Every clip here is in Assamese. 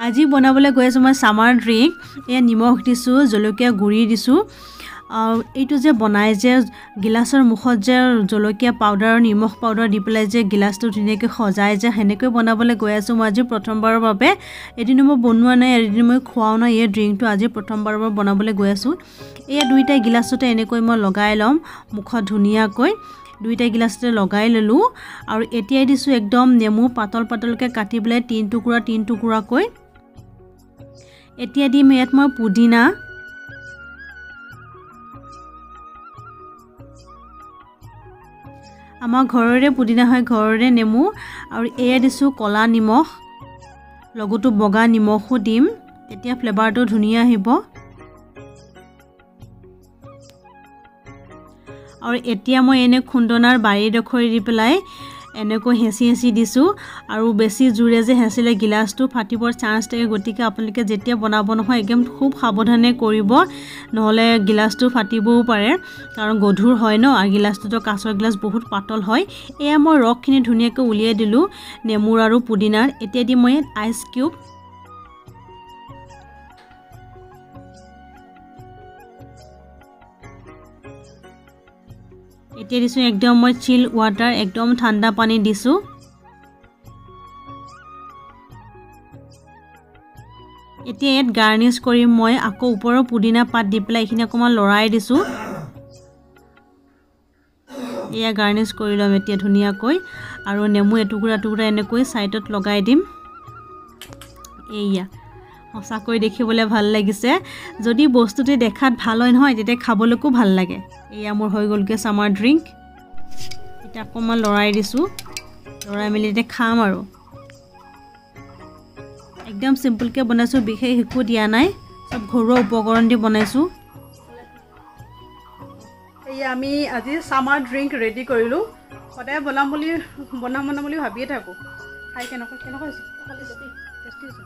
আজি বনাবলৈ গৈ আছোঁ মই সামাৰ ড্ৰিংক। এয়া নিমখ দিছোঁ, জলকীয়া গুড়ি দিছোঁ। এইটো যে বনাই যে গিলাচৰ মুখত যে জলকীয়া পাউডাৰ আৰু নিমখ পাউডাৰ দি পেলাই যে গিলাচটো ধুনীয়াকৈ সজাই যে সেনেকৈ বনাবলৈ গৈ আছোঁ মই আজি প্ৰথমবাৰৰ বাবে। এদিনো মই বনোৱা নাই, এদিনো মই খোৱাও নাই। এই ড্ৰিংকটো আজি প্ৰথমবাৰৰ বাবে বনাবলৈ গৈ আছোঁ। এয়া দুইটা গিলাচতে এনেকৈ মই লগাই ল'ম মুখত ধুনীয়াকৈ। দুইটা গিলাচতে লগাই ল'লোঁ আৰু এতিয়াই দিছোঁ একদম নেমু পাতল পাতলকৈ কাটি পেলাই 3 টুকুৰাকৈ। এতিয়া দিম ইয়াত মই পুদিনা, আমাৰ ঘৰৰে পুদিনা হয়, ঘৰৰে নেমু। আৰু এয়া দিছোঁ ক'লা নিমখ, লগতো বগা নিমখো দিম, তেতিয়া ফ্লেভাৰটো ধুনীয়া আহিব। আৰু এতিয়া মই এনে খুন্দনাৰ বাৰীডোখৰ দি পেলাই এনেকৈ হেঁচি দিছোঁ। আৰু বেছি জোৰে যে হেঁচিলে গিলাচটো ফাটিবৰ চান্স থাকে, গতিকে আপোনালোকে যেতিয়া বনাব নহয় একদম খুব সাৱধানে কৰিব, নহ'লে গিলাচটো ফাটিবও পাৰে, কাৰণ গধুৰ হয় ন, আৰু গিলাচটোতো কাঁচৰ গিলাচ বহুত পাতল হয়। এয়া মই ৰসখিনি ধুনীয়াকৈ উলিয়াই দিলোঁ নেমুৰ আৰু পুদিনাৰ। এতিয়া দিম মই আইচ কিউব। এতিয়া দিছোঁ একদম মই চিল ৱাটাৰ, একদম ঠাণ্ডা পানী দিছোঁ। এতিয়া ইয়াত গাৰ্নিছ কৰিম মই আকৌ ওপৰৰ পুদিনা পাত দি পেলাই এইখিনি অকণমান লৰাই দিছোঁ। এয়া গাৰ্নিছ কৰি ল'ম এতিয়া ধুনীয়াকৈ, আৰু নেমু এটুকুৰা এনেকৈ ছাইডত লগাই দিম। এয়া সঁচাকৈ দেখিবলৈ ভাল লাগিছে। যদি বস্তুটো দেখাত ভাল হয় নহয়, তেতিয়া খাবলৈকো ভাল লাগে। এয়া মোৰ হৈ গ'লগৈ সামাৰ ড্ৰিংক। এতিয়া অকণমান লৰাই দিছোঁ, লৰাই মেলি এতিয়া খাম আৰু। একদম চিম্পলকৈ বনাইছোঁ, বিশেষ একো দিয়া নাই, চব ঘৰুৱা উপকৰণ দি বনাইছোঁ। এয়া আমি আজি সামাৰ ড্ৰিংক ৰেডি কৰিলোঁ। সদায় বনাম বুলি ভাবিয়ে থাকোঁ। খাই কেনেকুৱা হৈছে? টেষ্টি হৈছে।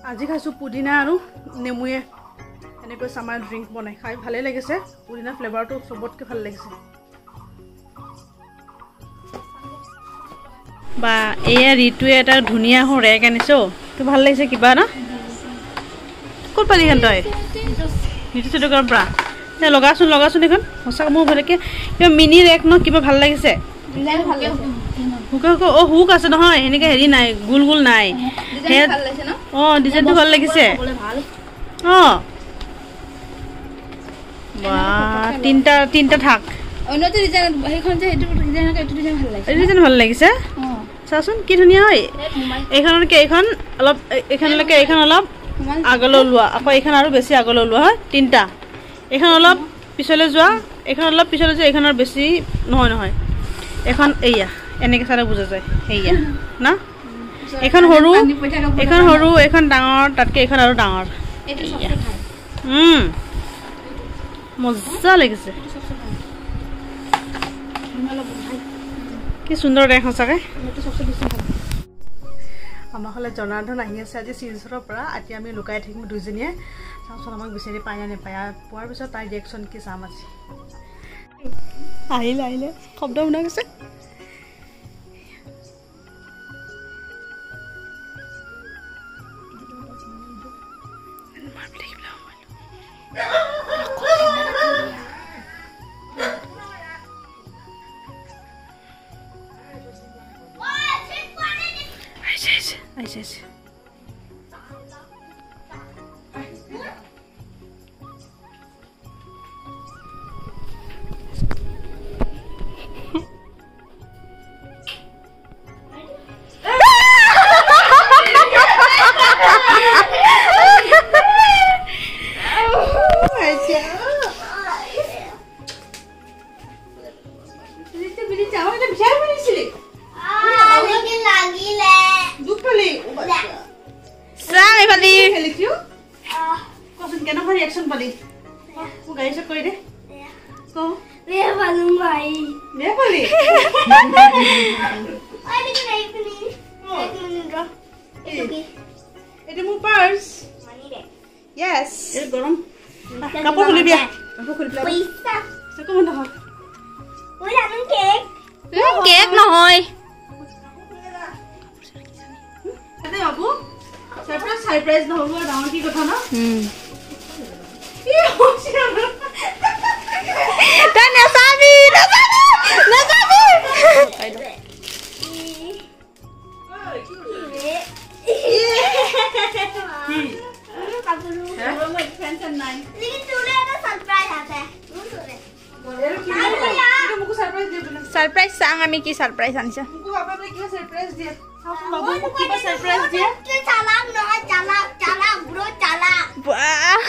আজি খাইছোঁ পুদিনা আৰু নেমুৱে এনেকৈ সামাৰ ড্ৰিংক বনাই, খাই ভালেই লাগিছে। পুদিনা ফ্লেভাৰটো চবতকৈ ভাল লাগিছে। বা এয়া ঋতুৱে এটা ধুনীয়া ৰেক আনিছোঁ, তো ভাল লাগিছে কিবা ন? ক'ত পালি এখন তই? ঋতু চুটুকাৰ পৰা লগাচোন এখন। সঁচাকৈ মোৰ ভালকৈ কিবা মিনি ৰেক ন, কিবা ভাল লাগিছে। হুক আছে নহয়, সেনেকৈ হেৰি নাই, গোল নাই। ডিজাইনটো ভাল লাগিছে। তিনিটা থাক ডিজাইন ভাল লাগিছে। চাচোন কি ধুনীয়া হয়। এইখনতকৈ এইখন অলপ, এইখনলৈকে এইখন অলপ আগলৈ ওলোৱা, আকৌ এইখন আৰু বেছি আগলৈ ওলোৱা হয়। তিনিটা, এইখন অলপ পিছলৈ যোৱা, এইখন অলপ পিছলৈ যোৱা, এইখনৰ বেছি নহয়। এইখন এয়া এনেকৈ চালে বুজা যায়। সেয়া না, এইখন সৰু, এইখন ডাঙৰ, তাতকৈ এইখন আৰু ডাঙৰ। মজা লাগিছে, কি সুন্দৰ দেখ সঁচাকৈ। আমাৰ হ'লে জনাৰ্দন আহি আছে আজি শিলচৰৰ পৰা। এতিয়া আমি লুকাই থাকিম দুইজনীয়ে, চাওঁচোন আমাক বিচাৰি পায় নে নাপায়। পোৱাৰ পিছত তাইৰ ৰিয়েকশ্যন কি চাম আজি। আহিলে শব্দ শুনা গৈছে। আহিছে। কেনেকুৱা ৰিয়েকশ্যন পালি? মোক গাড়ী চেক কৰি দে। বেয়া পালোঁ ভাই। বেয়া পালি? এইটো মোৰ পাৰ্চ। য়েছ। এই গৰম কাপোৰ খুলি দিয়া। Pizza. Come on, hold. Ui là ăn cake. Cake নহয়. Ate babu. Surprise no hobo down ki kotha na. Ki hoche na. Ta nasabi. Surprise sang ami ki surprise ancha. Muku baba ne ki surprise diya. Babu muku ki surprise diya. Chala no chala bro chala. Wah.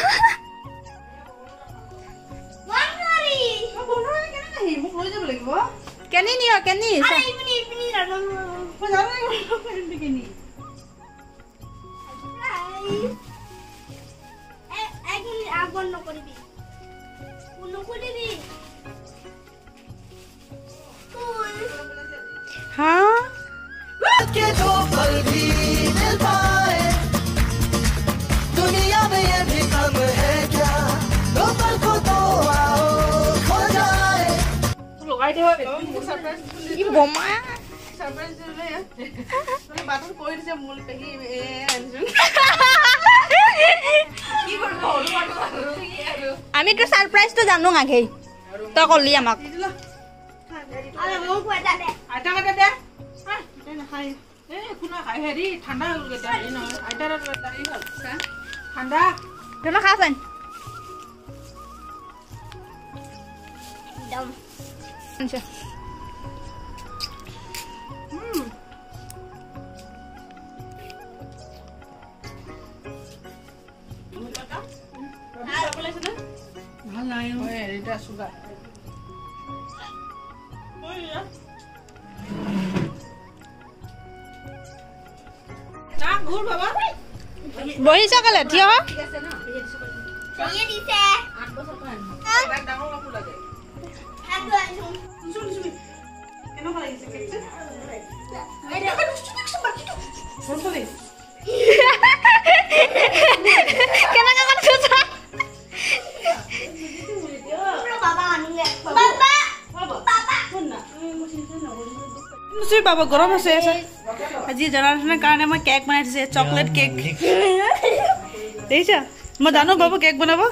Wangari. Babu no kena nahi muku loi jab lagibo. Keni niyo keni. Are ini rano. Ko jana ko keni keni. Egin abon no koribi. Uno koribi. हाँ के जो पल भी मिल पाए दुनिया में ये भी कम है क्या दो पल को तो आओ खो जाए লগাই দে হয় মুকু surprise ये बोमा surprise দিলে মানে বাতন কই দিছে মূল পেহি এ আনছুন কি করব হলো বাটো কি আৰু আমি তো সারপ্রাইজ তো জানো আগেই তো কলি আমাক দিলা Ada mau kuat ada. আটা কাটা দে হ্যাঁ এটা না খাই এ কুনা খাই হেৰি ঠাণ্ডা হৈ গেছে এই ন আটাৰ দাৰি হল ঠাণ্ডা তোমরা খাসেন Dom. আচ্ছা ভাল নাই হয় এটা সুগার ঘুর বাবা বহি সকালে ঠিয় Saya di se. 8 বছর কান এক ডাঙৰ কাপোৰ লাগে Aku langsung. শুনি শুনি কেনেকুৱা লাগিছে কেকটো Ada. সরসরি কেনেকা কথা Bro baba anu enggak. Baba. Baba. শুন না বাবা গৰম আছে আজি জনাৰ্দনৰ কাৰণে মই কেক বনাই দিছে চকলেট কেক দেখিছা মই জানো বাবু কেক বনাব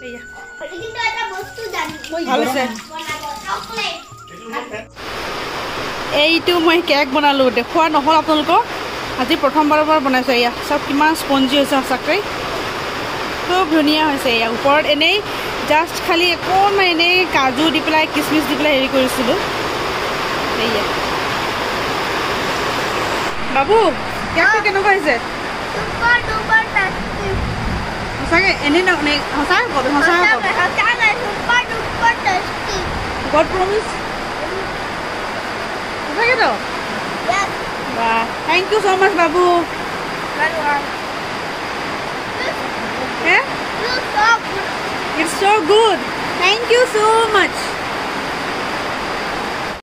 এইয়া কিন্তু ada বস্তু জানি। ভাল আছে Chocolate. এইটো মই কেক বনালোঁ দেখুওৱা নহ'ল আপোনালোকক আজি প্ৰথমবাৰৰ পৰা বনাইছোঁ এয়া চব কিমান স্পঞ্জি হৈছে সঁচাকৈ খুব ধুনীয়া হৈছে এয়া ওপৰত এনেই জাষ্ট খালি অকণমান এনেই কাজু দি পেলাই কিচমিচ দি পেলাই হেৰি কৰিছিলোঁ এয়া বাবু কেকটো কেনেকুৱা হৈছে Super duper tasty. সঁচাকৈ এনেই সঁচাই ক'ব সঁচাই ক'ব Rasanya super duper tasty. God promise সঁচাকৈতো Yes. বাহ থেংক ইউ ছ' মাছ বাবু হে Look so good. It's so good. Thank you so much.